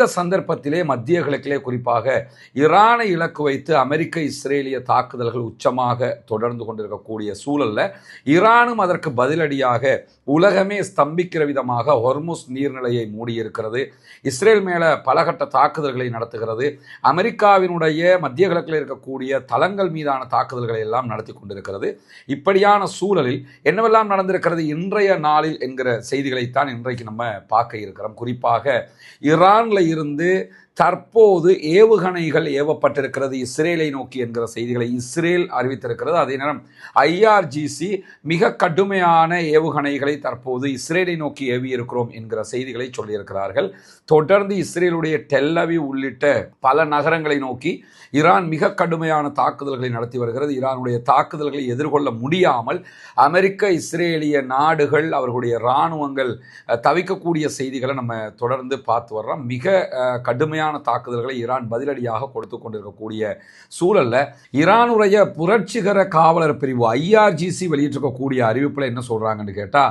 இந்த சந்தர்ப்பத்திலே மத்திய கிழக்கிலே குறிப்பாக ஈரானை இலக்கு வைத்து அமெரிக்க இஸ்ரேலிய தாக்குதல்கள் உச்சமாக தொடர்ந்து கொண்டிருக்கக்கூடிய சூழல்ல ஈரானும் அதற்கு பதிலடியாக உலகமே ஸ்தம்பிக்கிற விதமாக ஹொர்முஸ் நீர்நிலையை மூடியிருக்கிறது. இஸ்ரேல் மேல பலகட்ட தாக்குதல்களை நடத்துகிறது. அமெரிக்காவினுடைய மத்திய கிழக்கில் இருக்கக்கூடிய தளங்கள் மீதான தாக்குதல்களை எல்லாம் நடத்தி கொண்டிருக்கிறது. இப்படியான சூழலில் என்னவெல்லாம் நடந்திருக்கிறது இன்றைய நாளில் என்கிற செய்திகளைத்தான் இன்றைக்கு நம்ம பார்க்க இருக்கிறோம். குறிப்பாக ஈரான்ல இருந்து தற்போது ஏவுகணைகள் ஏவப்பட்டிருக்கிறது இஸ்ரேலை நோக்கி என்கிற செய்திகளை இஸ்ரேல் அறிவித்திருக்கிறது. அதே நேரம் IRGC மிக கடுமையான ஏவுகணைகளை தற்போது இஸ்ரேலை நோக்கி ஏவி இருக்கிறோம் என்கிற செய்திகளை சொல்லியிருக்கிறார்கள். தொடர்ந்து இஸ்ரேலுடைய டெல் அவீவ் உள்ளிட்ட பல நகரங்களை நோக்கி ஈரான் மிக கடுமையான தாக்குதல்களை நடத்தி வருகிறது. ஈரானுடைய தாக்குதல்களை எதிர்கொள்ள முடியாமல் அமெரிக்க இஸ்ரேலிய நாடுகள் அவர்களுடைய இராணுவங்கள் தவிக்கக்கூடிய செய்திகளை நம்ம தொடர்ந்து பார்த்து வர்றோம். மிக கடுமையான தாக்குதல்களை ஈரான் பதிலடியாக கொடுத்து கொண்டிருக்கக்கூடிய சூழல்ல ஈரானுடைய புரட்சிகர காவலர் பிரிவு IRGC வெளியிட்டிருக்கக்கூடிய அறிவிப்புல என்ன சொல்றாங்கன்னு கேட்டா,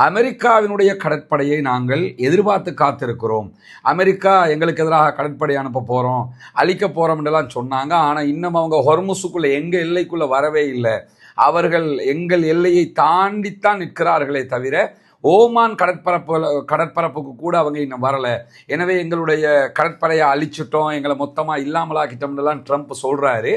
அமெரிக்காவினுடைய கடற்படையை நாங்கள் எதிர்பார்த்து காத்திருக்கிறோம். அமெரிக்கா எங்களுக்கு எதிராக கடற்படை அனுப்ப போறோம், அழிக்க போறோம் என்றெல்லாம் சொன்னாங்க. ஆனா இன்னும் அவங்க ஹொர்முஸுக்குள்ள எங்க எல்லைக்குள்ள வரவே இல்லை. அவர்கள் எங்கள் எல்லையை தாண்டித்தான் நிற்கிறார்களே தவிர ஓமான் கடற்பரப்புக்கு கூட அவங்க இன்னும் வரலை. எனவே எங்களுடைய கடற்படையை அழிச்சிட்டோம், எங்களை மொத்தமாக இல்லாமலாக்கிட்டோம்லாம் ட்ரம்ப் சொல்கிறாரு.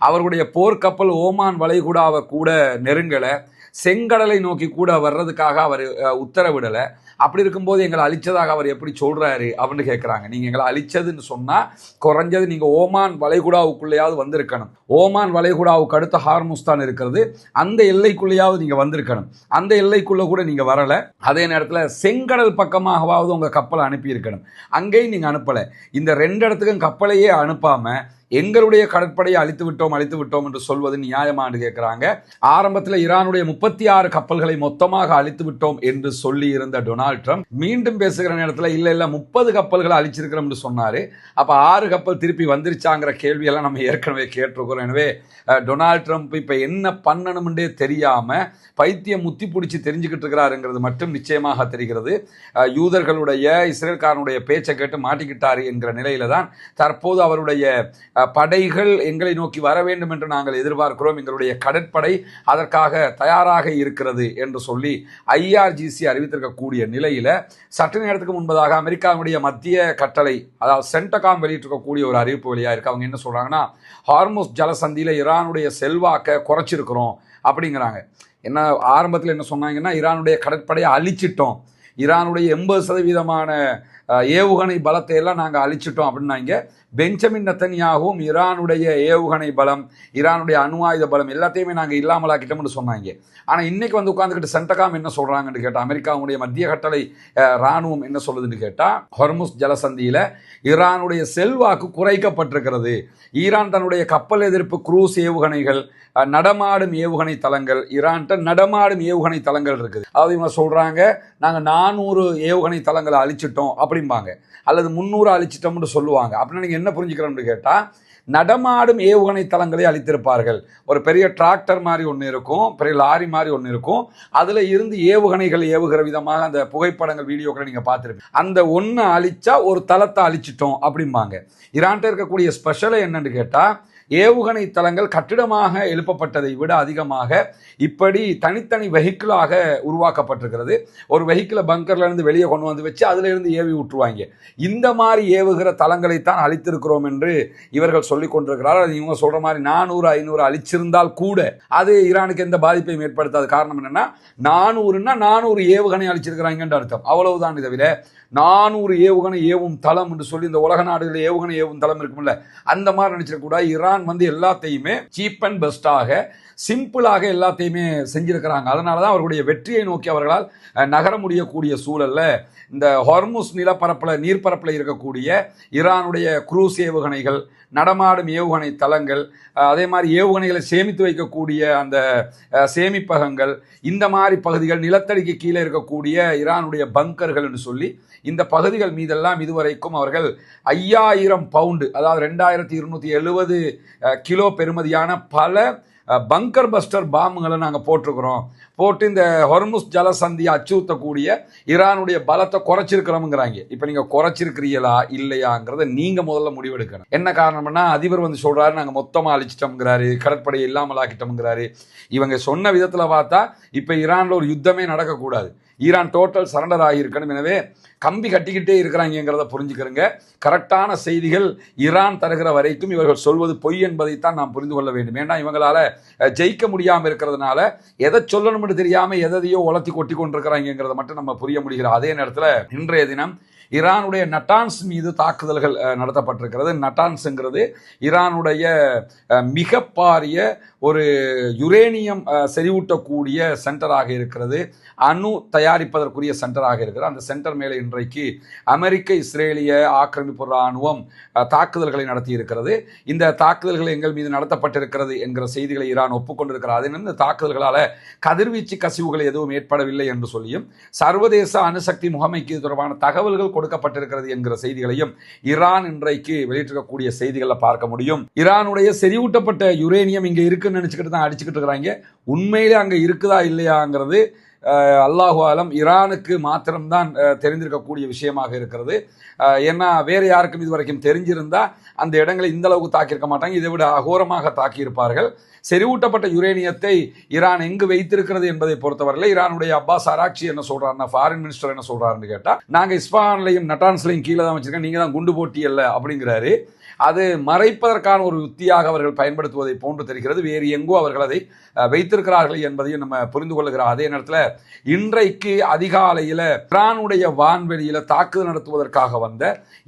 அவர்களுடைய போர்க்கப்பல் ஓமான் வளைகுடாவை கூட நெருங்கலை, செங்கடலை நோக்கி கூட வர்றதுக்காக அவர் உத்தரவிடலை. அப்படி இருக்கும்போது எங்களை அழிச்சதாக அவர் எப்படி சொல்கிறாரு அப்படின்னு கேட்குறாங்க. நீங்கள் எங்களை அழிச்சதுன்னு சொன்னால் குறைஞ்சது நீங்கள் ஓமான் வளைகுடாவுக்குள்ளேயாவது வந்திருக்கணும். ஓமான் வளைகுடாவுக்கு அடுத்த ஹார்முஸ் தான் இருக்கிறது, அந்த எல்லைக்குள்ளேயாவது நீங்கள் வந்திருக்கணும். அந்த எல்லைக்குள்ளே கூட நீங்கள் வரலை. அதே நேரத்தில் செங்கடல் பக்கமாகவாவது உங்கள் கப்பலை அனுப்பியிருக்கணும், அங்கேயும் நீங்கள் அனுப்பலை. இந்த ரெண்டு இடத்துக்கும் கப்பலையே அனுப்பாமல் எங்களுடைய கடற்படையை அழித்து விட்டோம் என்று சொல்வது நியாயமானு கேட்கிறாங்க. ஆரம்பத்தில் ஈரானுடைய 36 கப்பல்களை மொத்தமாக அழித்து விட்டோம் என்று சொல்லி இருந்த டொனால்ட் ட்ரம்ப் மீண்டும் பேசுகிற நேரத்தில் இல்ல 30 கப்பல்களை அழிச்சிருக்கிறோம் என்று சொன்னாரு. அப்ப 6 கப்பல் திருப்பி வந்துருச்சாங்கிற கேள்வியெல்லாம் நம்ம ஏற்கனவே கேட்டிருக்கிறோம். எனவே டொனால்ட் ட்ரம்ப் இப்ப என்ன பண்ணணும்ன்றே தெரியாம பைத்தியம் முத்தி பிடிச்சி தெரிஞ்சுக்கிட்டு இருக்கிறாருங்கிறது மட்டும் நிச்சயமாக தெரிகிறது. யூதர்களுடைய இஸ்ரேல்காரனுடைய பேச்சை கேட்டு மாட்டிக்கிட்டாரு என்கிற நிலையில தான் தற்போது அவருடைய படைகள் எங்களை நோக்கி வர வேண்டும் என்று நாங்கள் எதிர்பார்க்கிறோம், எங்களுடைய கடற்படை அதற்காக தயாராக இருக்கிறது என்று சொல்லி IRGC அறிவித்திருக்கக்கூடிய நிலையில சற்று நேரத்துக்கு முன்பதாக அமெரிக்காவுடைய மத்திய கட்டளை அதாவது சென்டகாம் வெளியிட்டிருக்கக்கூடிய ஒரு அறிவிப்பு வெளியாக இருக்கு. அவங்க என்ன சொல்றாங்கன்னா, ஹார்முஸ் ஜலசந்தியில ஈரானுடைய செல்வாக்கை குறைச்சிருக்கிறோம் அப்படிங்கிறாங்க. என்ன ஆரம்பத்தில் என்ன சொன்னாங்கன்னா, ஈரானுடைய கடற்படையை அழிச்சிட்டோம், ஈரானுடைய 80% ஏவுகணை பலத்தை எல்லாம் நாங்கள் அழிச்சிட்டோம் அப்படின்னாங்க. பெஞ்சமின் நெத்தன்யாகும் ஈரானுடைய ஏவுகணை பலம், ஈரானுடைய அணு ஆயுத பலம் எல்லாத்தையுமே நாங்கள் இல்லாமலாக்கிட்டோம்னு சொன்னாங்க. ஆனால் இன்னைக்கு வந்து உட்காந்துக்கிட்டு சென்டகாம் என்ன சொல்றாங்கன்னு கேட்டால், அமெரிக்காவுடைய மத்திய கட்டளை இராணுவம் என்ன சொல்லுதுன்னு கேட்டால், ஹொர்முஸ் ஜலசந்தியில ஈரானுடைய செல்வாக்கு குறைக்கப்பட்டிருக்கிறது. ஈரான் தன்னுடைய கப்பல் எதிர்ப்பு குரூஸ் ஏவுகணைகள், நடமாடும் ஏவுகணை தளங்கள், ஈரான்கிட்ட நடமாடும் ஏவுகணை தளங்கள் இருக்குது. அதாவது இவங்க சொல்றாங்க நாங்கள் 400 ஏவுகணை தளங்களை அழிச்சிட்டோம் அப்படிம்பாங்க, அல்லது 300 அழிச்சிட்டோம்னு சொல்லுவாங்க. அப்படின்னா நீங்க என்ன புரிஞ்சுக்கிறோம்னு கேட்டா, நடமாடும் ஏவுகணை தளங்களை அழித்திருப்பார்கள். ஒரு பெரிய டிராக்டர் மாதிரி ஒன்று இருக்கும், பெரிய லாரி மாதிரி ஒன்று இருக்கும், அதுல இருந்து ஏவுகணைகள் ஏவுகிற விதமாக அந்த புகைப்படங்கள் வீடியோக்களை நீங்க பார்த்துருப்பீங்க. அந்த ஒன்று அழிச்சா ஒரு தளத்தை அழிச்சிட்டோம் அப்படிம்பாங்க. ஈரான்கிட்ட இருக்கக்கூடிய ஸ்பெஷலை என்னன்னு கேட்டா, ஏவுகணை தளங்கள் கட்டிடமாக எழுப்பப்பட்டதை விட அதிகமாக இப்படி தனித்தனி வெஹிக்கிளாக உருவாக்கப்பட்டிருக்கிறது. ஒரு வெஹிக்கிளை பங்கர்ல இருந்து வெளியே கொண்டு வந்து வச்சு அதுல இருந்து ஏவி விட்டுருவாங்க. இந்த மாதிரி ஏவுகிற தளங்களைத்தான் அழித்திருக்கிறோம் என்று இவர்கள் சொல்லிக் கொண்டிருக்கிறார்கள். இவங்க சொல்ற மாதிரி 400 500 அழிச்சிருந்தால் கூட அது ஈரானுக்கு எந்த பாதிப்பையும் ஏற்படுத்தாது. காரணம் என்னன்னா, 400 ஏவுகணை அழிச்சிருக்கிறாங்கன்னு அர்த்தம், அவ்வளவுதான். இதை விட 400 ஏவுகணை ஏவும் தளம் என்று சொல்லி இந்த உலக நாடுகளில் ஏவுகணை ஏவும் தளம் இருக்கும்ல, அந்த மாதிரி நினைச்சிடக்கூடாது. ஈரான் வந்து எல்லாத்தையுமே சீப் அண்ட் பெஸ்டாக சிம்பிளாக எல்லாத்தையுமே செஞ்சிருக்கிறாங்க. அதனாலதான் அவர்களுடைய வெற்றியை நோக்கி அவர்களால் நகர முடியக்கூடிய சூழல்ல இந்த ஹொர்முஸ் நிலப்பரப்புல நீர்ப்பரப்புல இருக்கக்கூடிய ஈரானுடைய குரூஸ் ஏவுகணைகள், நடமாடும் ஏவுகணை தளங்கள், அதே மாதிரி ஏவுகணைகளை சேமித்து வைக்கக்கூடிய அந்த சேமிப்பகங்கள், இந்த மாதிரி பகுதிகள், நிலத்தடிக்கு கீழே இருக்கக்கூடிய ஈரானுடைய பங்கர்கள் என்று சொல்லி இந்த பகுதிகள் மீதெல்லாம் இதுவரைக்கும் அவர்கள் 5000 பவுண்டு, அதாவது 2270 கிலோ பெறுமதியான பல பங்கர் பஸ்டர் பாம்புகளை நாங்கள் போட்டிருக்கிறோம், போட்டு இந்த ஹொர்முஸ் ஜலசந்தியை அச்சுறுத்தக்கூடிய ஈரானுடைய பலத்தை குறைச்சிருக்கிறோம்ங்கிறாங்க. இப்போ நீங்கள் குறைச்சிருக்கிறீங்களா இல்லையாங்கிறத நீங்கள் முதல்ல முடிவெடுக்கணும். என்ன காரணம்னா, அதிபர் வந்து சொல்கிறாரு நாங்கள் மொத்தமாக அழிச்சிட்டோம்ங்கிறாரு, கடற்படையை இல்லாமல் ஆக்கிட்டோம்ங்கிறாரு. இவங்க சொன்ன விதத்தில் பார்த்தா இப்போ ஈரானில் ஒரு யுத்தமே நடக்கக்கூடாது, ஈரான் டோட்டல் சரண்டர் ஆகியிருக்கணும். எனவே கம்பி கட்டிக்கிட்டே இருக்கிறாங்கிறத புரிஞ்சுக்கிறங்க. கரெக்டான செய்திகள் ஈரான் தருகிற வரைக்கும் இவர்கள் சொல்வது பொய் என்பதைத்தான் நாம் புரிந்து கொள்ள வேண்டும். ஏன்னா இவங்களால ஜெயிக்க முடியாமல் இருக்கிறதுனால எதை சொல்லணும்னு தெரியாமல் எதையோ உலர்த்தி கொட்டி கொண்டிருக்கிறாங்கிறத மட்டும் நம்ம புரிய முடிகிறோம். அதே நேரத்தில் இன்றைய தினம் ஈரானுடைய நட்டான்ஸ் மீது தாக்குதல்கள் நடத்தப்பட்டிருக்கிறது. நட்டான்ஸுங்கிறது ஈரானுடைய மிக பாரிய ஒரு யுரேனியம் செறிவூட்டக்கூடிய சென்டராக இருக்கிறது, அணு தயாரிப்பதற்குரிய சென்டராக இருக்கிறது. அந்த சென்டர் மேலே இன்றைக்கு அமெரிக்க இஸ்ரேலிய ஆக்கிரமிப்பு இராணுவம் தாக்குதல்களை நடத்தி இருக்கிறது. இந்த தாக்குதல்கள் எங்கள் மீது நடத்தப்பட்டிருக்கிறது என்கிற செய்திகளை ஈரான் ஒப்புக்கொண்டிருக்கிறது. அதே இந்த தாக்குதல்களால் கதிர்வீச்சு கசிவுகள் எதுவும் ஏற்படவில்லை என்று சொல்லியும் சர்வதேச அணுசக்தி முகமைக்கு தொடர்பான தகவல்கள் கொடுக்கப்பட்டிருக்கிறது என்கிற செய்திகளையும் ஈரான் இன்றைக்கு வெளியிட்டிருக்கக்கூடிய செய்திகளை பார்க்க முடியும். ஈரானுடைய செறிவூட்டப்பட்ட யுரேனியம் இங்கே இருக்குன்னு நினைச்சுக்கிட்டு தான் அடிச்சுக்கிட்டு இருக்கிறாங்க. உண்மையிலே அங்கே இருக்குதா இல்லையாங்கிறது அல்லாஹு ஆலம் ஈரானுக்கு மாத்திரம்தான் தெரிந்திருக்கக்கூடிய விஷயமாக இருக்கிறது. ஏன்னா வேறு யாருக்கும் இது வரைக்கும் தெரிஞ்சிருந்தா அந்த இடங்களை இந்த அளவுக்கு தாக்கியிருக்க மாட்டாங்க, இதை விட அகோரமாக தாக்கியிருப்பார்கள். செறிவூட்டப்பட்ட யுரேனியத்தை ஈரான் எங்கு வைத்திருக்கிறது என்பதை பொறுத்தவரையில் ஈரானுடைய அப்பாஸ் அராக்சி என்ன சொல்றாருன்னா, ஃபாரின் மினிஸ்டர் என்ன சொல்றாருன்னு கேட்டால், நாங்கள் இஸ்பான்லையும் நட்டான்ஸ்லையும் கீழே தான் வச்சிருக்கோம், நீங்க தான் குண்டு போட்டியல்ல அப்படிங்கிறாரு. அது மறைப்பதற்கான ஒரு உத்தியாக அவர்கள் பயன்படுத்துவதை போன்று தெரிகிறது. வேறு எங்கோ அவர்கள் அதை வைத்திருக்கிறார்கள் என்பதையும் நம்ம புரிந்து கொள்ளுகிறோம். அதே நேரத்தில் இன்றைக்கு அதிகாலையில் ஈரானுடைய வான்வெளியில் தாக்குதல் நடத்துவதற்காக வந்த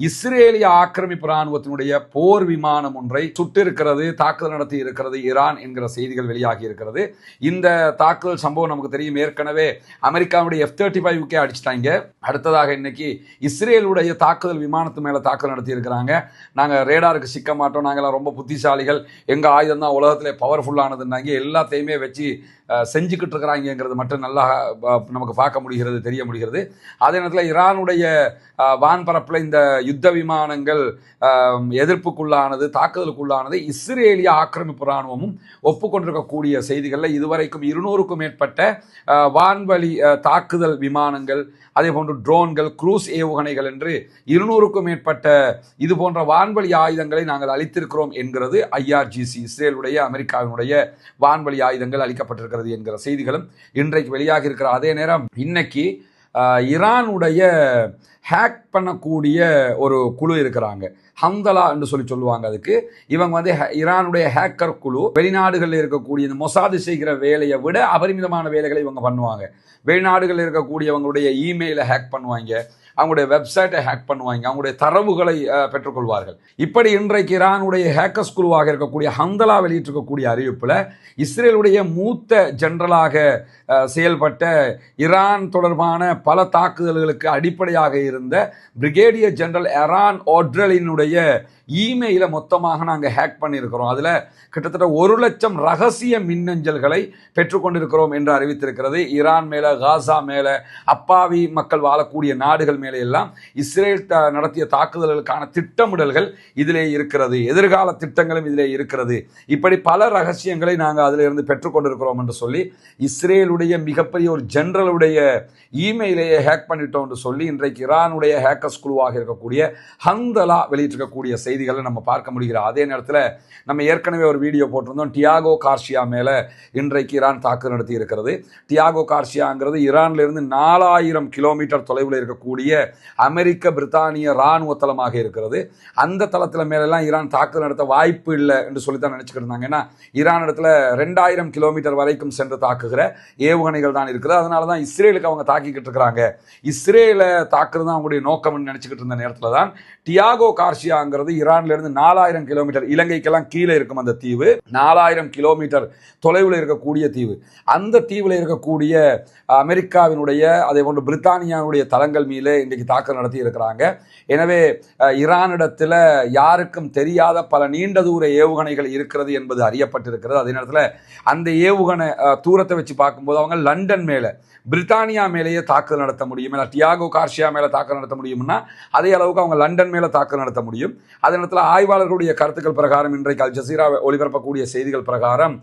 இஸ்ரேலிய ஆக்கிரமிப்பு இராணுவத்தினுடைய போர் விமானம் ஒன்றை சுட்டிருக்கிறது, தாக்குதல் நடத்தி இருக்கிறது ஈரான் என்கிற செய்திகள் வெளியாகி இருக்கிறது. இந்த தாக்குதல் சம்பவம் நமக்கு தெரியும். ஏற்கனவே அமெரிக்காவுடைய F-35 அடிச்சிட்டாங்க. அடுத்ததாக இன்னைக்கு இஸ்ரேலுடைய தாக்குதல் விமானத்து மேலே தாக்குதல் நடத்தி இருக்கிறாங்க. நாங்கள் ரேடாருக்கு சிக்க மாட்டோம், நாங்களாம் ரொம்ப புத்திசாலிகள், எங்கள் ஆயுதம் தான் உலகத்திலே பவர்ஃபுல்லானதுன்னாங்க. எல்லாத்தையுமே வச்சு செஞ்சுக்கிட்டு இருக்கிறாங்கிறது மட்டும் நல்லா நமக்கு பார்க்க முடிகிறது, தெரிய முடிகிறது. அதே நேரத்தில் ஈரானுடைய வான்பரப்பில் இந்த யுத்த விமானங்கள் எதிர்ப்புக்குள்ளானது, தாக்குதலுக்குள்ளானது இஸ்ரேலிய ஆக்கிரமிப்பு இராணுவமும் ஒப்புக்கொண்டிருக்கக்கூடிய செய்திகளில் இதுவரைக்கும் 200க்கும் மேற்பட்ட வான்வழி தாக்குதல் விமானங்கள், அதே போன்று ட்ரோன்கள், குரூஸ் ஏவுகணைகள் என்று 200க்கும் மேற்பட்ட இது போன்ற வான்வழி ஆயுதங்களை நாங்கள் அளித்திருக்கிறோம் என்கிறது IRGC. இஸ்ரேலுடைய அமெரிக்காவினுடைய வான்வழி ஆயுதங்கள் அளிக்கப்பட்டிருக்கிறது என்கிற செய்திகளும் இன்றைக்கு வெளியாகி இருக்கிற. அதே நேரம் இன்னைக்கு ஈரானுடைய ஹேக் பண்ணக்கூடிய ஒரு குழு இருக்கிறாங்க, ஹம்தலா என்று சொல்லுவாங்க. அதுக்கு இவங்க வந்து ஈரானுடைய ஹேக்கர் குழு. வெளிநாடுகளில் இருக்கக்கூடிய இந்த மொசாது செய்கிற வேலையை விட அபரிமிதமான வேலைகளை இவங்க பண்ணுவாங்க. வெளிநாடுகளில் இருக்கக்கூடியவங்களுடைய இமெயிலை ஹேக் பண்ணுவாங்க, அவங்களுடைய வெப்சைட்டை ஹேக் பண்ணுவாங்க, அவங்களுடைய தரவுகளை பெற்றுக்கொள்வார்கள். இப்படி இன்றைக்கு ஈரானுடைய ஹேக்கர்ஸ் குழுவாக இருக்கக்கூடிய ஹம்தலா வெளியிட்டிருக்கக்கூடிய அறிவிப்பில் இஸ்ரேலுடைய மூத்த ஜெனரலாக செயல்பட்ட ஈரான் தொடர்பான பல தாக்குதல்களுக்கு அடிப்படையாக இருந்த பிரிகேடியர் ஜெனரல் எரான் ஓட்ரலினுடைய இமெயிலை மொத்தமாக நாங்கள் ஹேக் பண்ணியிருக்கிறோம், அதில் கிட்டத்தட்ட 1 லட்சம் ரகசிய மின்னஞ்சல்களை பெற்றுக்கொண்டிருக்கிறோம் என்று அறிவித்திருக்கிறது. ஈரான் மேலே, காசா மேலே, அப்பாவி மக்கள் வாழக்கூடிய நாடுகள் மேலே எல்லாம் இஸ்ரேல் நடத்திய தாக்குதல்களுக்கான திட்டமிடல்கள் இதிலே இருக்கிறது, எதிர்கால திட்டங்களும் இதிலே இருக்கிறது. இப்படி பல ரகசியங்களை நாங்கள் அதிலிருந்து பெற்றுக்கொண்டிருக்கிறோம் என்று சொல்லி இஸ்ரேலுடைய மிகப்பெரிய ஒரு ஜெனரலுடைய இமெயிலையே ஹேக் பண்ணிட்டோம் என்று சொல்லி இன்றைக்கு ஈரானுடைய ஹேக்கர்ஸ் குழுவாக இருக்கக்கூடிய ஹம்தலா வெளியிட்டிருக்கக்கூடிய செய்திகளை நம்ம பார்க்க முடிகிறோம். அதே நேரத்தில் நம்ம ஏற்கனவே ஒரு வீடியோ போட்டிருந்தோம், டியாகோ கார்சியா மேலே இன்றைக்கு ஈரான் தாக்குதல் நடத்தி இருக்கிறது. டியாகோ கார்சியாங்கிறது ஈரானிலிருந்து 4000 கிலோமீட்டர் தொலைவில் இருக்கக்கூடிய அமெரிக்க பிரித்தானிய இராணுவ தளமாக இருக்கிறது. அந்த தளத்தில் மேலெல்லாம் ஈரான் தாக்குதல் நடத்த வாய்ப்பு இல்லை என்று சொல்லித்தான் நினச்சிக்கிட்டு இருந்தாங்க. ஏன்னா ஈரான் இடத்துல 2000 கிலோமீட்டர் வரைக்கும் சென்று தாக்குகிற ஏவுகணைகள் தான் இருக்குது. அதனால தான் இஸ்ரேலுக்கு அவங்க தாக்கிக்கிட்டு இருக்கிறாங்க. இஸ்ரேலை தாக்குறது தான் அவங்களுடைய நோக்கம்னு நினச்சிக்கிட்டு இருந்த நேரத்தில் தான் டியாகோ கார்சியாங்கிறது ஈரான்லேருந்து 4000 கிலோமீட்டர், இலங்கைக்கெல்லாம் கீழே இருக்கும் அந்த தீவு, 4000 கிலோமீட்டர் தொலைவில் இருக்கக்கூடிய தீவு. அந்த தீவில் இருக்கக்கூடிய அமெரிக்காவினுடைய அதே போன்று பிரித்தானியாவுடைய தளங்கள் மீது இன்றைக்கு தாக்குதல் நடத்தி இருக்கிறாங்க. எனவே ஈரானிடத்தில் யாருக்கும் தெரியாத பல நீண்ட தூர ஏவுகணைகள் இருக்கிறது என்பது அறியப்பட்டிருக்கிறது. அதே நேரத்தில் அந்த ஏவுகணை தூரத்தை வச்சு பார்க்கும்போது அவங்க லண்டன் மேலே, பிரித்தானியா மேலேயே தாக்குதல் நடத்த முடியும். இல்லை டியாகோ கார்ஷியா மேலே தாக்குதல் நடத்த முடியும்னா அதே அளவுக்கு அவங்க லண்டன் மேலே தாக்குதல் நடத்த முடியும். அதே நேரத்தில் ஆய்வாளர்களுடைய கருத்துக்கள் பிரகாரம், இன்றைக்கு அல் ஜசீரா ஒளிபரப்பக்கூடிய செய்திகள் பிரகாரம்,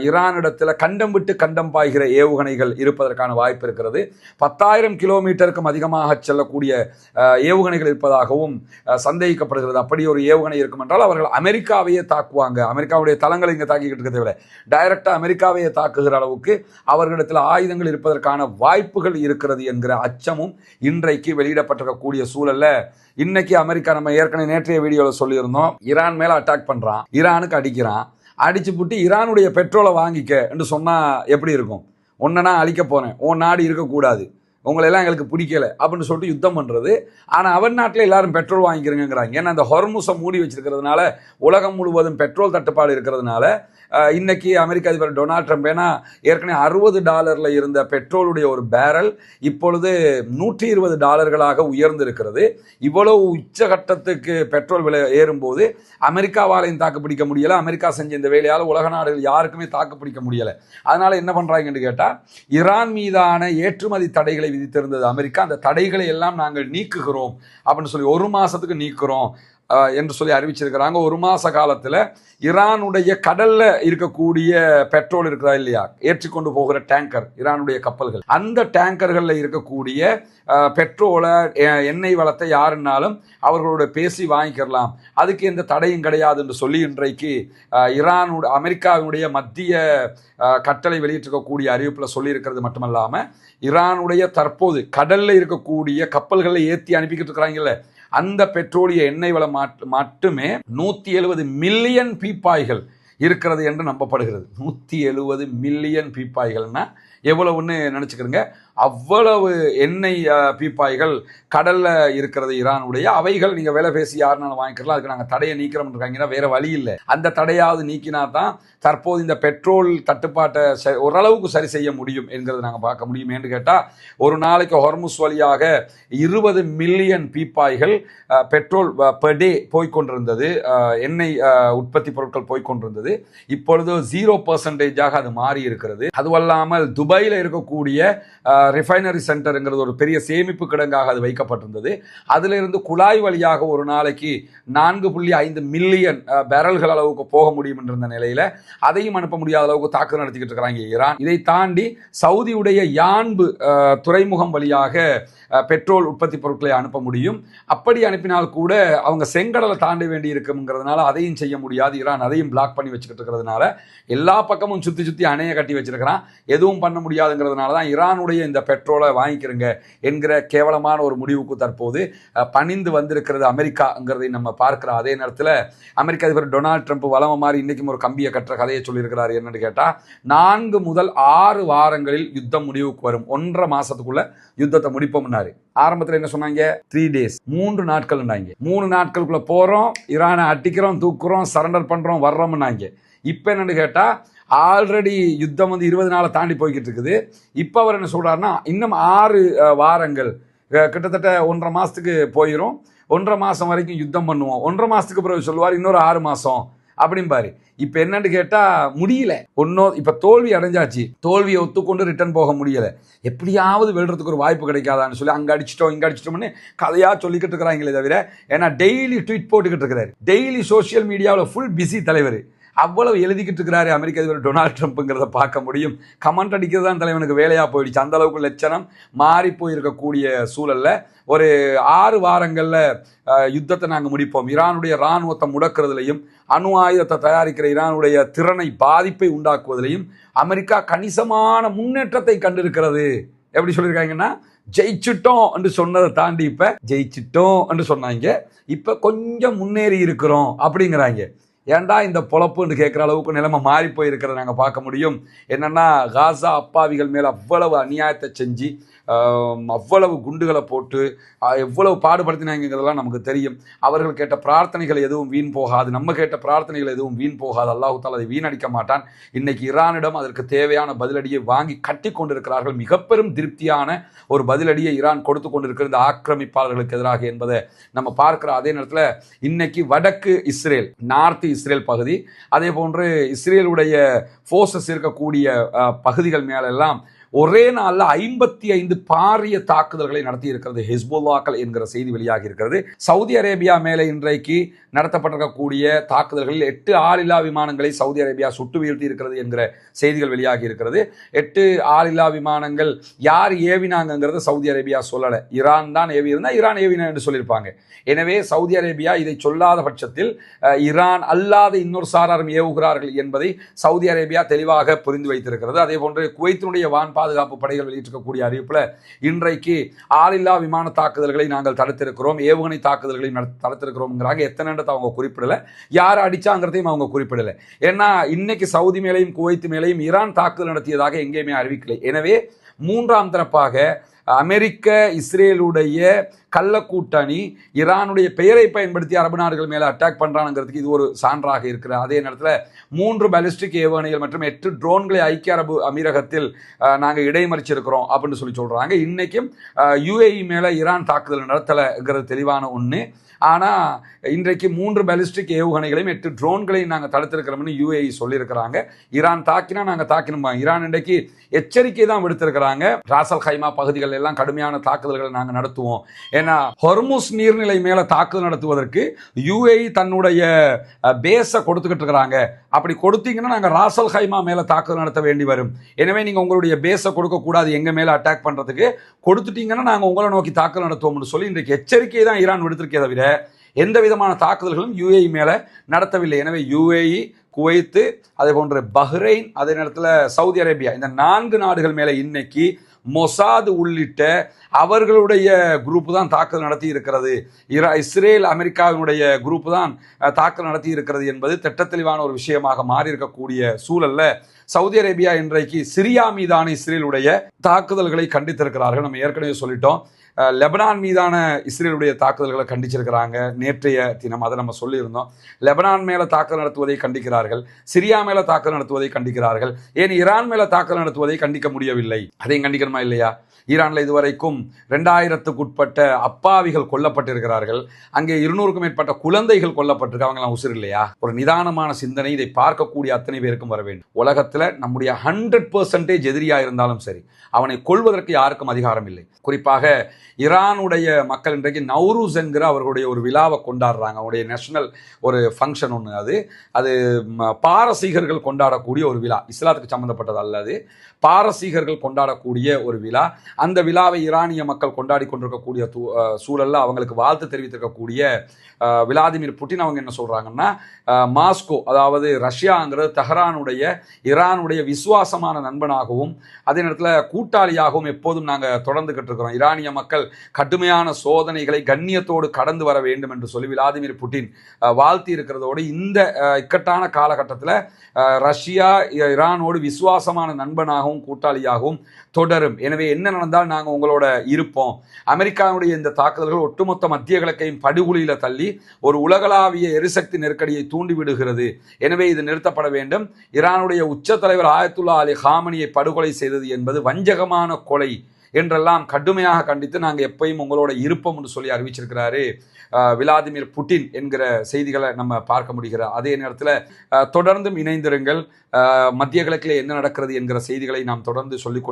ஈரானிடத்தில் கண்டம் விட்டு கண்டம் பாய்கிற ஏவுகணைகள் இருப்பதற்கான வாய்ப்பு இருக்கிறது. 10,000 கிலோமீட்டருக்கும் அதிகமாக செல்லக்கூடிய ஏவுகணைகள் இருப்பதாகவும் சந்தேகிக்கப்படுகிறது. அப்படி ஒரு ஏவுகணை இருக்கும் என்றால் அவர்கள் அமெரிக்காவையே தாக்குவாங்க. அமெரிக்காவுடைய தளங்களை இங்கே தாக்கிக்கிட்டு இருக்கிறத விட டைரக்டாக அமெரிக்காவையே தாக்குகிற அளவுக்கு அவர்களிடத்தில் ஆயுதங்கள் இருப்பதற்கான வாய்ப்புகள் இருக்கிறது என்கிற அச்சமும் இன்றைக்கு வெளியிடப்பட்டிருக்கக்கூடிய சூழல்ல, இன்னைக்கு அமெரிக்கா, நம்ம ஏற்கனவே நேற்றைய வீடியோவில் சொல்லியிருந்தோம், ஈரான் மேல அட்டாக் பண்றான், ஈரானுக்கு அடிக்கிறான், அடிச்சு புட்டு ஈரானுடைய பெட்ரோலை வாங்கிக்க என்று சொன்னா எப்படி இருக்கும்? ஒன்னா அழிக்க போறேன், உன் நாடு இருக்கக்கூடாது, உங்களெல்லாம் எங்களுக்கு பிடிக்கல அப்படின்னு சொல்லிட்டு யுத்தம் பண்ணுறது. ஆனால் அவன் நாட்டில் எல்லாரும் பெட்ரோல் வாங்கிக்கிறேங்கிறாங்க. ஏன்னா அந்த ஹொர்முஸை மூடி வச்சிருக்கிறதுனால, உலகம் முழுவதும் பெட்ரோல் தட்டுப்பாடு இருக்கிறதுனால இன்னைக்கு அமெரிக்க அதிபர் டொனால்ட் ட்ரம்ப், ஏன்னா ஏற்கனவே $60 இருந்த பெட்ரோலுடைய ஒரு பேரல் இப்பொழுது $120 உயர்ந்திருக்கிறது. இவ்வளவு உச்சகட்டத்துக்கு பெட்ரோல் விலை ஏறும்போது அமெரிக்காவாலையும் தாக்கு பிடிக்க முடியலை. அமெரிக்கா செஞ்ச இந்த வேலையால் உலக நாடுகள் யாருக்குமே தாக்கு பிடிக்க முடியலை. அதனால என்ன பண்ணுறாங்கன்னு கேட்டால், ஈரான் மீதான ஏற்றுமதி தடைகளை விதித்திருந்தது அமெரிக்கா. அந்த தடைகளை எல்லாம் நாங்கள் நீக்குகிறோம் அப்படின்னு சொல்லி 1 மாசத்துக்கு நீக்குறோம் என்று சொல்லி அறிவிச்சிருக்கிறாங்க. 1 மாச காலத்தில் ஈரானுடைய கடல்ல இருக்கக்கூடிய பெட்ரோல் இருக்கிறதா இல்லையா, ஏற்றிக்கொண்டு போகிற டேங்கர், ஈரானுடைய கப்பல்கள், அந்த டேங்கர்களில் இருக்கக்கூடிய பெட்ரோலை, எண்ணெய் வளத்தை யாருன்னாலும் அவர்களோட பேசி வாங்கிக்கலாம், அதுக்கு எந்த தடையும் கிடையாது என்று சொல்லி இன்றைக்கு அமெரிக்காவினுடைய மத்திய கட்டளை வெளியிட்டிருக்கக்கூடிய அறிவிப்பில் சொல்லியிருக்கிறது மட்டுமல்லாமல், ஈரானுடைய தற்போது கடல்ல இருக்கக்கூடிய கப்பல்களை ஏற்றி அனுப்பிக்கிட்டு இருக்கிறாங்கல்ல, அந்த பெட்ரோலிய எண்ணெய் வளம் மட்டுமே 170 மில்லியன் பீப்பாய்கள் இருக்கிறது என்று நம்பப்படுகிறது. 170 மில்லியன் பீப்பாய்கள்னா எவ்வளவுன்னு நினச்சிக்கிறங்க. அவ்வளவு எண்ணெய் பீப்பாய்கள் கடல்ல இருக்கிறது ஈரானுடைய. அவைகள் நீங்க விலை பேசி யாருனாலும் வாங்கிக்கலாம், அதுக்கு நாங்கள் தடையை நீக்கிறோம் இருக்காங்கன்னா வேற வழி இல்லை. அந்த தடையாவது நீக்கினா தான் தற்போது இந்த பெட்ரோல் தட்டுப்பாட்டை ஓரளவுக்கு சரி செய்ய முடியும் என்கிறது நாங்கள் பார்க்க முடியும். என்று கேட்டால், ஒரு நாளைக்கு ஹொர்முஸ் வழியாக 20 மில்லியன் பீப்பாய்கள் பெட்ரோல் பெர் டே போய்கொண்டிருந்தது, எண்ணெய் உற்பத்தி பொருட்கள் போய்கொண்டிருந்தது. இப்பொழுது 0% அது மாறி இருக்கிறது. அதுவல்லாமல் துபாயில் இருக்கக்கூடிய ரிஃபைனரி சென்டருங்கிறது ஒரு பெரிய சேமிப்பு கிடங்காக அது வைக்கப்பட்டிருந்தது. அதிலிருந்து குழாய் வழியாக ஒரு நாளைக்கு 4.5 மில்லியன் பேரல்கள் அளவுக்கு போக முடியும் என்ற நிலையில அதையும் அனுப்ப முடியாத அளவுக்கு தாக்குதல் நடத்திக்கிட்டு இருக்கிறாங்க ஈரான். இதை தாண்டி சவுதியுடைய யான்பு துறைமுகம் வழியாக பெட்ரோல் உற்பத்தி பொருட்களை அனுப்ப முடியும். அப்படி அனுப்பினால் கூட அவங்க செங்கடலை தாண்ட வேண்டி இருக்குங்கிறதுனால அதையும் செய்ய முடியாது. ஈரான் அதையும் பிளாக் பண்ணி வச்சுக்கிட்டு இருக்கிறதுனால எல்லா பக்கமும் சுற்றி அணையை கட்டி வச்சிருக்கிறான். எதுவும் பண்ண முடியாதுங்கிறதுனால தான் ஈரானுடைய இந்த பெட்ரோலை வாங்கிக்கிறங்க என்கிற கேவலமான ஒரு முடிவுக்கு தற்போது பணிந்து வந்திருக்கிறது அமெரிக்காங்கிறதை நம்ம பார்க்கிறோம். அதே நேரத்தில் அமெரிக்க அதிபர் டொனால்ட் ட்ரம்ப் வளம மாதிரி இன்னைக்கும் ஒரு கம்பியை கட்டுற கதையை சொல்லியிருக்கிறார். என்னன்னு கேட்டால், 4 முதல் 6 வாரங்களில் யுத்தம் முடிவுக்கு வரும், 1.5 மாசத்துக்குள்ள யுத்தத்தை முடிப்போம்னாரு. ஆரம்பத்தில் என்ன சொன்னாங்க? 3 days, 3 நாட்கள். 3 நாட்களுக்குள்ள போறோம், ஈரானை அடிக்கிறோம், தூக்குறோம், சரண்டர் பண்றோம், வர்றோம்னாங்க. இப்ப என்னன்னு கேட்டா, ஆல்ரெடி யுத்தம் 20 நாளை தாண்டி போய்கிட்டு இருக்குது. இப்போ அவர் என்ன சொல்றாருன்னா, இன்னும் 6 வாரங்கள், கிட்டத்தட்ட 1.5 மாசத்துக்கு போயிடும், 1.5 மாசம் வரைக்கும் யுத்தம் பண்ணுவோம், 1.5 மாசத்துக்கு பிறகு சொல்லுவார் இன்னொரு 6 மாசம் அப்படிம்பாரு. இப்ப என்னன்னு கேட்டா, முடியல. இப்ப தோல்வி அடைஞ்சாச்சு, தோல்வியை ஒத்துக்கொண்டு ரிட்டர்ன் போக முடியல. எப்படியாவது வெல்றதுக்கு ஒரு வாய்ப்பு கிடைக்காதான்னு சொல்லி அங்க அடிச்சிட்டோம் இங்க அடிச்சிட்டோம்னு கதையா சொல்லிக்கிட்டு இருக்கிறாங்களே தவிர, ஏன்னா டெய்லி ட்வீட் போட்டுக்கிட்டு இருக்கிறாரு, டெய்லி சோசியல் மீடியாவில் ஃபுல் பிஸி தலைவர். அவ்வளவு எழுதிக்கிட்டு இருக்கிறாரு அமெரிக்க அதிபர் டொனால்ட் ட்ரம்ப்ங்கிறத பார்க்க முடியும். கமெண்ட் அடிக்கிறது தான் தலைவனுக்கு வேலையாக போயிடுச்சு. அந்த அளவுக்கு லட்சணம் மாறி போயிருக்கக்கூடிய சூழல்ல ஒரு 6 வாரங்களில் யுத்தத்தை நாங்கள் முடிப்போம், ஈரானுடைய இராணுவத்தை முடக்கிறதுலையும் அணு ஆயுதத்தை தயாரிக்கிற ஈரானுடைய திறனை பாதிப்பை உண்டாக்குவதிலையும் அமெரிக்கா கணிசமான முன்னேற்றத்தை கண்டிருக்கிறது. எப்படி சொல்லியிருக்காங்கன்னா, ஜெயிச்சிட்டோம் என்று சொன்னதை தாண்டி இப்ப ஜெயிச்சிட்டோம் என்று சொன்னாங்க, இப்ப கொஞ்சம் முன்னேறி இருக்கிறோம் அப்படிங்கிறாங்க. ஏன்டா இந்த பொழப்புன்னு கேட்குற அளவுக்கு நிலைமை மாறி போயிருக்கிறத நாங்கள் பார்க்க முடியும். என்னென்னா காசா அப்பாவிகள் மேலே அவ்வளவு அநியாயத்தை செஞ்சு அவ்வளவு குண்டுகளை போட்டு எவ்வளவு பாடுபடுத்தினாங்கிறதெல்லாம் நமக்கு தெரியும். அவர்கள் கேட்ட பிரார்த்தனைகள் எதுவும் வீண் போகாது, நம்ம கேட்ட பிரார்த்தனைகள் எதுவும் வீண் போகாது. அல்லாஹ் தஆலா அதை வீணடிக்க மாட்டான். இன்னைக்கு ஈரானிடம் அதற்கு தேவையான பதிலடியை வாங்கி கட்டி கொண்டிருக்கிறார்கள். மிக பெரும் திருப்தியான ஒரு பதிலடியை ஈரான் கொடுத்து கொண்டிருக்கிற இந்த ஆக்கிரமிப்பாளர்களுக்கு எதிராக என்பதை நம்ம பார்க்கிற அதே நேரத்தில் இன்னைக்கு வடக்கு இஸ்ரேல், நார்த் இஸ்ரேல் பகுதி, அதே போன்று இஸ்ரேலுடைய ஃபோர்ஸஸ் இருக்கக்கூடிய பகுதிகள் மேலெல்லாம் ஒரே நாளில் 55 பாரிய தாக்குதல்களை நடத்தி இருக்கிறது ஹிஸ்புல்லாக்கள் என்கிற செய்தி வெளியாகி இருக்கிறது. சவுதி அரேபியா மேலே இன்றைக்கு நடத்தப்பட்டிருக்கக்கூடிய தாக்குதல்களில் 8 ஆளில்லா விமானங்களை சவுதி அரேபியா சுட்டு வீழ்த்தி இருக்கிறது என்கிற செய்திகள் வெளியாகி இருக்கிறது. 8 ஆளில்லா விமானங்கள் யார் ஏவினாங்கிறத சவுதி அரேபியா சொல்லலை. ஈரான் தான் ஏவி இருந்தால் ஈரான் ஏவினா என்று சொல்லியிருப்பாங்க. எனவே சவுதி அரேபியா இதை சொல்லாத பட்சத்தில் ஈரான் அல்லாத இன்னொரு சாராரும் ஏவுகிறார்கள் என்பதை சவுதி அரேபியா தெளிவாக புரிந்து வைத்திருக்கிறது. அதே போன்று குவைத்தினுடைய வான் பாதுகாப்பு படைகள் வெளியிட்டிருக்கக்கூடிய அறிவிப்பில் இன்றைக்கு ஆளில்லா விமான தாக்குதல்களை நாங்கள் தடுத்திருக்கிறோம், ஏவுகணை தாக்குதல்களை தடுத்திருக்கிறோம்ங்கிறாங்க. எத்தனை அவங்க குறிப்பிடலை, யார் அடிச்சாங்கிறதையும் அவங்க குறிப்பிடலை. ஏன்னா இன்னைக்கு சவுதி மேலையும் குவைத் மேலையும் ஈரான் தாக்குதல் நடத்தியதாக எங்கேயுமே அறிவிக்கலை. எனவே மூன்றாம் தரப்பாக அமெரிக்க இஸ்ரேலுடைய கள்ள கூட்டணி ஈரானுடைய பெயரை பயன்படுத்தி அரபு நாடுகள் மேலே அட்டாக் பண்ணுறானுங்கிறதுக்கு இது ஒரு சான்றாக இருக்கிற அதே நேரத்தில் 3 பாலிஸ்டிக் ஏவுகணைகள் மற்றும் 8 ட்ரோன்களை ஐக்கிய அரபு அமீரகத்தில் நாங்கள் இடைமறிச்சிருக்கிறோம் அப்படின்னு சொல்கிறாங்க. இன்றைக்கும் UAE மேலே ஈரான் தாக்குதல் நடத்தலைங்கிறது தெளிவான ஒன்று. ஆனால் இன்றைக்கு 3 பாலிஸ்டிக் ஏவுகணைகளையும் 8 ட்ரோன்களையும் நாங்கள் தடுத்திருக்கிறோம்னு UAE சொல்லியிருக்கிறாங்க. ஈரான் தாக்கினா நாங்கள் தாக்கினோம். ஈரான் இன்றைக்கு எச்சரிக்கை தான் விடுத்திருக்கிறாங்க. ராசல் கைமா பகுதிகள் எல்லாம் கடுமையான தாக்குதல்களை நாங்கள் நடத்துவோம். ஏன்னா ஹொர்முஸ் நீர்நிலை மேலே தாக்குதல் நடத்துவதற்கு UAE தன்னுடைய பேஸை கொடுத்துக்கிட்டு இருக்கிறாங்க. அப்படி கொடுத்தீங்கன்னா நாங்கள் ராசல் கைமா மேலே தாக்குதல் நடத்த வேண்டி வரும். எனவே நீங்கள் உங்களுடைய பேஸை கொடுக்கக்கூடாது, எங்கள் மேலே அட்டாக் பண்ணுறதுக்கு கொடுத்துட்டீங்கன்னா நாங்கள் உங்களை நோக்கி தாக்குதல் நடத்துவோம்னு சொல்லி இன்றைக்கு எச்சரிக்கை தான் ஈரான் விடுத்திருக்கே தவிர எந்த விதமான தாக்குதல்களும் UAE மேலே நடத்தவில்லை. எனவே UAE, குவைத்து, அதே போன்ற பஹ்ரைன், அதே நேரத்தில் சவுதி அரேபியா, இந்த 4 நாடுகள் மேலே இன்னைக்கு மொசாத் உள்ளிட்ட அவர்களுடைய குரூப்பு தான் தாக்குதல் நடத்தி இருக்கிறது. இஸ்ரேல் அமெரிக்காவினுடைய குரூப்பு தான் தாக்குதல் நடத்தி இருக்கிறது என்பது திட்டத்தெளிவான ஒரு விஷயமாக மாறி இருக்கக்கூடிய சூழல்ல சவுதி அரேபியா இன்றைக்கு சிரியா மீதான இஸ்ரேலுடைய தாக்குதல்களை கண்டித்திருக்கிறார்கள். நம்ம ஏற்கனவே சொல்லிட்டோம். லெபனான் மீதான இஸ்ரேலுடைய தாக்குதல்களை கண்டிச்சிருக்கிறாங்க நேற்றைய தினம். அதை நம்ம சொல்லியிருந்தோம். லெபனான் மேலே தாக்குதல் நடத்துவதை கண்டிக்கிறார்கள், சிரியா மேலே தாக்குதல் நடத்துவதை கண்டிக்கிறார்கள். ஏன் ஈரான் மேலே தாக்குதல் நடத்துவதை கண்டிக்க முடியவில்லை? அதையும் கண்டிக்கணுமா இல்லையா? ஈரானில் இதுவரைக்கும் 2000க்கு உட்பட்ட அப்பாவிகள் கொல்லப்பட்டிருக்கிறார்கள். அங்கே 200க்கும் மேற்பட்ட குழந்தைகள் கொல்லப்பட்டிருக்கு. அவங்களாம் உசுர் இல்லையா? ஒரு நிதானமான சிந்தனை இதை பார்க்கக்கூடிய அத்தனை பேருக்கும் வர வேண்டும். உலகத்தில் நம்முடைய 100% எதிரியாக இருந்தாலும் சரி, அவனை கொள்வதற்கு யாருக்கும் அதிகாரம் இல்லை. குறிப்பாக ஈரானுடைய மக்கள் இன்றைக்கு நவ்ரூஸ் என்கிற அவர்களுடைய ஒரு விழாவை கொண்டாடுறாங்க. அவருடைய நேஷனல் ஒரு ஃபங்க்ஷன் ஒன்று. அது பாரசீகர்கள் கொண்டாடக்கூடிய ஒரு விழா, இஸ்லாத்துக்கு சம்மந்தப்பட்டது அல்லது பாரசீகர்கள் கொண்டாடக்கூடிய ஒரு விழா. அந்த விழாவை ஈரானிய மக்கள் கொண்டாடி கொண்டிருக்கக்கூடிய சூழலில் அவங்களுக்கு வாழ்த்து தெரிவித்திருக்கக்கூடிய விளாதிமிர் புட்டின் அவங்க என்ன சொல்கிறாங்கன்னா, மாஸ்கோ அதாவது ரஷ்யாங்கிறது தெஹ்ரானுடைய ஈரானுடைய விசுவாசமான நண்பனாகவும் அதே நேரத்தில் கூட்டாளியாகவும் எப்போதும் நாங்கள் தொடர்ந்துகிட்டு இருக்கிறோம். ஈரானிய மக்கள் கடுமையான சோதனைகளை கண்ணியத்தோடு கடந்து வர வேண்டும் என்று சொல்லி விளாதிமிர் புட்டின் வாழ்த்தி இருக்கிறதோடு இந்த இக்கட்டான காலகட்டத்தில் ரஷ்யா ஈரானோடு விசுவாசமான நண்பனாகவும் கூட்டாளியாகவும் தொடரும். எனவே என்ன நடந்தால் நாங்கள் உங்களோட இருப்போம். அமெரிக்காவுடைய இந்த தாக்குதல்கள் ஒட்டுமொத்த மத்திய கிழக்கையும் படுகொலியில் தள்ளி ஒரு உலகளாவிய எரிசக்தி நெருக்கடியை தூண்டிவிடுகிறது. எனவே இது நிறுத்தப்பட வேண்டும். ஈரானுடைய உச்ச தலைவர் ஆயத்துல்லா அலி ஹாமனியை படுகொலை செய்தது என்பது வஞ்சகமான கொலை என்றெல்லாம் கடுமையாக கண்டித்து நாங்கள் எப்பயும் உங்களோட இருப்போம் என்று சொல்லி அறிவிச்சிருக்கிறாரு விளாதிமிர் புட்டின் என்கிற செய்திகளை நம்ம பார்க்க முடிகிறது. அதே நேரத்தில் தொடர்ந்தும் இணைந்திருங்கள். மத்திய கிழக்கில் என்ன நடக்கிறது என்கிற செய்திகளை நாம் தொடர்ந்து சொல்லிக்